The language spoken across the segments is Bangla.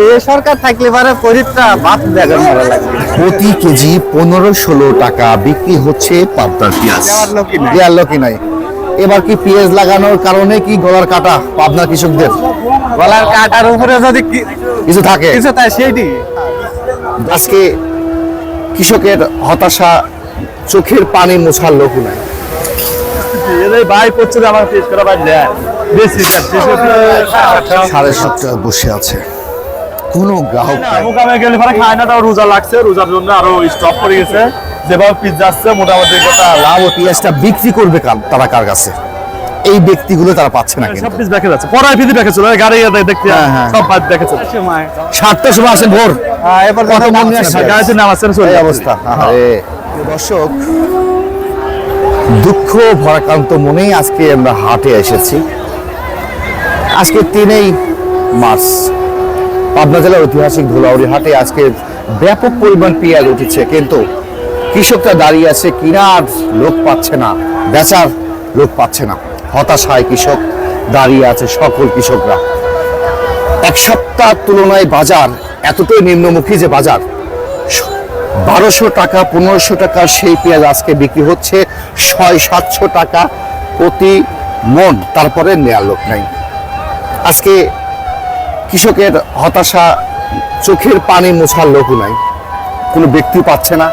এ সরকার থাকলে পারে পরিত্রা বাদ দেখার ভালো লাগবে। প্রতি কেজি 15-16 টাকা বিক্রি হচ্ছে পাবনার পেঁয়াজ। দেওয়ার লোকই নাই। এবার কি পেঁয়াজ লাগানোর কারণে কি গলার কাটা পাবনার কৃষকদের? গলার কাটার উপরে যদি কিছু থাকে, কিছু তাই সেইটি আজকে কৃষকের হতাশা, চোখের পানি মোছার লোক নাই। ভাই করছে আমার পেশ করা বাদ দেয় বেশি 7.5 বসে আছে, কোনো গ্রাহক নাই। মোকামে গেলে পরে খায় না, তাও রোজা লাগছে, রোজার জন্য আরো স্টপ করে গেছে। যেভাবে পিস যাচ্ছে মোটামুটি কথা লাভ পেঁয়াজটা বিক্রি করবে তারা কার কাছে? এই ব্যক্তিগুলো তারা পাচ্ছে না। সব পিস দেখে যাচ্ছে, পড়ায় ফিদি দেখে চলে গাড়ি দেখতে সব বাদ দেখে চলে। 7টার সময় আসেন ভোর, এবার কত মন নিয়ে আসছে? গাড়িতে নামাচ্ছেন চলে এই অবস্থা। দর্শক, দুঃখ ভরাক্রান্ত মনেই আজকে আমরা হাটে এসেছি। আজকে 3 মার্চ পাবনা জেলার ঐতিহাসিক ধুলাউড়ি হাটে আজকে ব্যাপক পরিমাণ পেঁয়াজ উঠেছে, কিন্তু কৃষকরা দাঁড়িয়ে আছে, কিনার লোক পাচ্ছে না, বেচার লোক পাচ্ছে না। হতাশায় কৃষক দাঁড়িয়ে আছে, সকল কৃষকরা। এক সপ্তাহ তুলনায় বাজার এতটাই নিম্নমুখী যে বাজার 1200 টাকা 1500 টাকা সেই পেঁয়াজ আজকে বিক্রি হচ্ছে 600-700 টাকা প্রতি মন। তারপরে নেয়ার লোক নাই। আজকে কৃষকের হতাশা, চোখের পানি মোছার লোক নাই, কোনো ব্যক্তি পাচ্ছে না।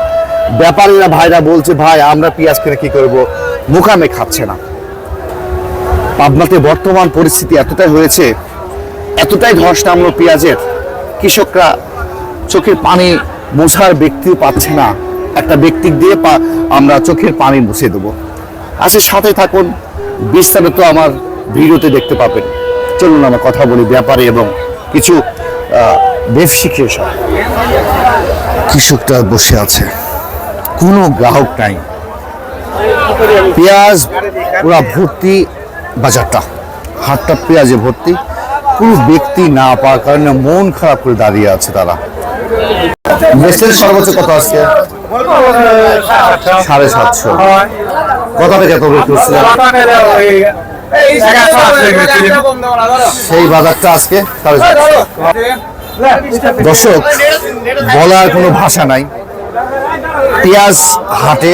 ব্যাপারীরা ভাইরা বলছে, ভাই আমরা পেঁয়াজ কিনে কি করব, মোকামে খাচ্ছে না। পাবনাতে বর্তমান পরিস্থিতি এতটাই হয়েছে, এতটাই ধস নামলো পেঁয়াজের, কৃষকরা চোখের পানি মোছার ব্যক্তিও পাচ্ছে না। একটা ব্যক্তি দিয়ে আমরা চোখের পানি মুছে দেবো। আজকে সাথে থাকুন, বিস্তারিত আমার ভিডিওতে দেখতে পাবেন। চলুন আমরা কথা বলি ব্যাপারে এবং কিছু ব্যবসায়িক সব। কৃষকটা বসে আছে, কোনো গ্রাহক নাই। পেঁয়াজ পুরা ভর্তি, বাজারটা হাটটা পেঁয়াজে ভর্তি, কোনো ব্যক্তি না পাওয়ার কারণে মন খারাপ করে দাঁড়িয়ে আছে তারা। মেসের সর্বোচ্চ কত আছে? 750। কত থেকে কত করছে সেই বাজারটা আজকে? দর্শক, বলার কোনো ভাষা নাই। পেঁয়াজ হাটে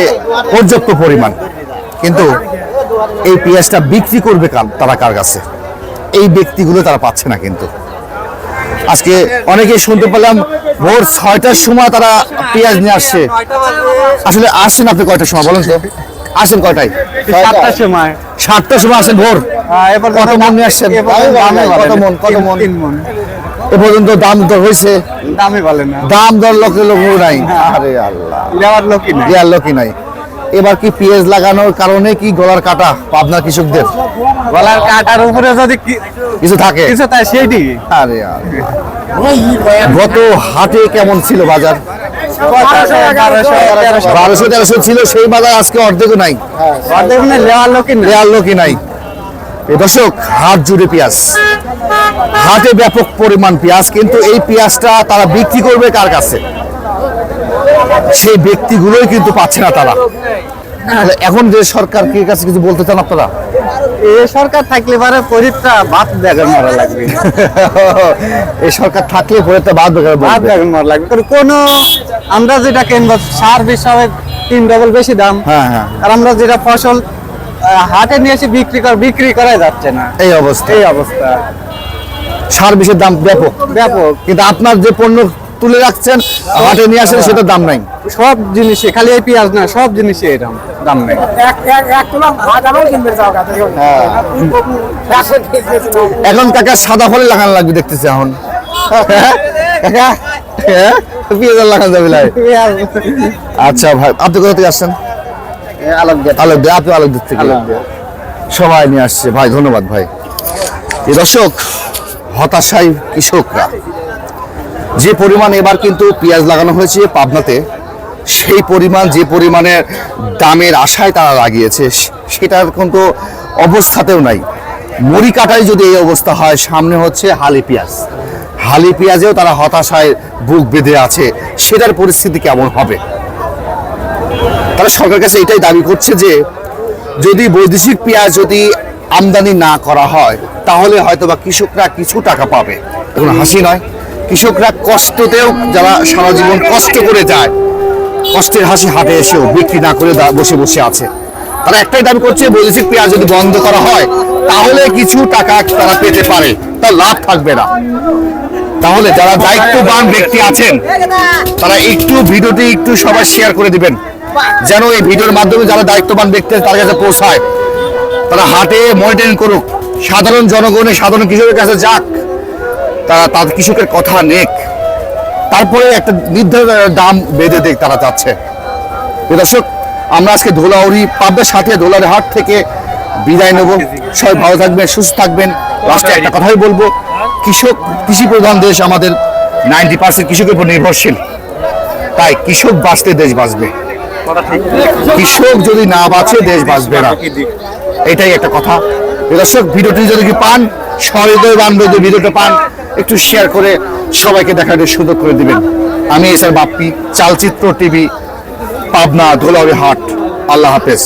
পর্যাপ্ত পরিমাণ, কিন্তু এই পেঁয়াজটা বিক্রি করবে তারা কার কাছে? এই ব্যক্তিগুলো তারা পাচ্ছে না। কিন্তু আজকে অনেকেই শুনতে পেলাম ভোর 6টার সময় তারা পেঁয়াজ নিয়ে আসছে। আসলে আসছেন আপনি কয়টার সময় বলেন তো? আসেন কয়টায়? 7টার সময়। 7টার সময় আসেন ভোর। এবার কত মন নিয়ে আসছেন? কত মন? 3 মন। এ পর্যন্ত দাম দর হয়েছে? দামই বলে না, দাম দর লোকের লোক নাই। আরে আল্লাহ, দেওয়ার লোকই নাই, দেওয়ার লোকই নাই। এবার কি পেঁয়াজ লাগানোর কারণে কি গলার কাটা পাবনা কৃষকদের? গলার কাটার উপরে যদি কিছু থাকে, কিছু তাই সেইটি। আরে গত হাটে কেমন ছিল বাজার? 1200-1300 ছিল সেই বাজার, আজকে অর্ধেকও নাই। দেওয়ার লোকই নাই। এই দর্শক, হাট জুড়ে পেঁয়াজ, হাটে ব্যাপক পরিমাণ পেঁয়াজ, কিন্তু এই পেঁয়াজটা তারা বিক্রি করবে কার কাছে? সেই ব্যক্তিগুলোই কিন্তু পাচ্ছে না তারা। এখন যে সরকার কি কাছে কিছু বলতে চান আপনারা? এ সরকার থাকলে পারে পরিত্রা বাদ দেখার মারা লাগবে। এই সরকার থাকলে পরিত্রা বাদ দেখার মারা লাগবে। কোন আমরা যেটা কিনবো সার হিসাবে 3 ডবল বেশি দাম। হ্যাঁ। আর আমরা যেটা ফসল হাটে নিয়ে এসে বিক্রি করা যাচ্ছে না। এই অবস্থা সার বিষের দাম ব্যাপক, কিন্তু আপনার যে পণ্য তুলে রাখছেন হাটে নিয়ে আসেন সেটার দাম নাই। সব জিনিসে, খালি এই পেঁয়াজ না, সব জিনিসে এরকম দাম নাই। এখন কাকা সাদা ফলে লাগানো লাগবে দেখতেছি এখন। কাকা পেঁয়াজ লাগানো যাবে? আচ্ছা ভাই, আপনি কোথা থেকে আসছেন? আপনি আলোকদিক থেকে। সবাই নিয়ে আসছে ভাই, ধন্যবাদ ভাই। এই দর্শক, হতাশায় কৃষকরা। যে পরিমাণ এবার কিন্তু পেঁয়াজ লাগানো হয়েছে পাবনাতে, সেই পরিমাণ যে পরিমাণের দামের আশায় তারা লাগিয়েছে সেটার কিন্তু অবস্থাতেও নাই। মুড়ি কাটায় যদি এই অবস্থা হয়, সামনে হচ্ছে হালি পেঁয়াজেও তারা হতাশায় বুক বেঁধে আছে। সেটার পরিস্থিতি কেমন হবে? তারা সরকারের কাছে এটাই দাবি করছে যে যদি বৈদেশিক পেঁয়াজ যদি আমদানি না করা হয়, তাহলে হয়তো বা কৃষকরা কিছু টাকা পাবে। এখন হাসি নয়, কৃষকরা কষ্টতেও, যারা সারা জীবন কষ্ট করে যায়, কষ্টের হাসি হাটে এসেও বিক্রি না করে বসে বসে আছে। তারা একটাই দাবি করছে, বৈদেশিক পেঁয়াজ যদি বন্ধ করা হয় তাহলে কিছু টাকা তারা পেতে পারে, তার লাভ থাকবে না। তাহলে যারা দায়িত্ববান ব্যক্তি আছেন তারা একটু ভিডিওটি একটু সবাই শেয়ার করে দিবেন, যেন এই ভিডিওর মাধ্যমে যারা দায়িত্ববান ব্যক্তি তার কাছে পৌঁছায়, তারা হাটে মনিটরিং করুক, সাধারণ জনগণের, সাধারণ কৃষকের কাছে যাক, তারা তার কৃষকের কথা নেক, তারপরে একটা নির্ধারিত দাম বেঁধে দেখ তারা চাচ্ছে। দর্শক, আমরা আজকে ধুলাউড়ি, পাবনার সাথে ধুলাউড়ি হাট থেকে বিদায় নেব। সবাই ভালো থাকবেন, সুস্থ থাকবেন। লাস্টে একটা কথাই বলবো, কৃষক, কৃষি প্রধান দেশ আমাদের, 90% কৃষকের উপর নির্ভরশীল। তাই কৃষক বাঁচলে দেশ বাঁচবে, কৃষক যদি না বাঁচে দেশ বাঁচবে না, এটাই একটা কথা। দর্শক, ভিডিওটি যদি পান, সহৃদয় বান্ধব ভিডিওটা পান, একটু শেয়ার করে সবাইকে দেখার সুযোগ করে দিবেন। আমি এস আর বাপ্পি, চালচিত্র টিভি, পাবনা, ধুলাউড়ি হাট। আল্লাহ হাফেজ।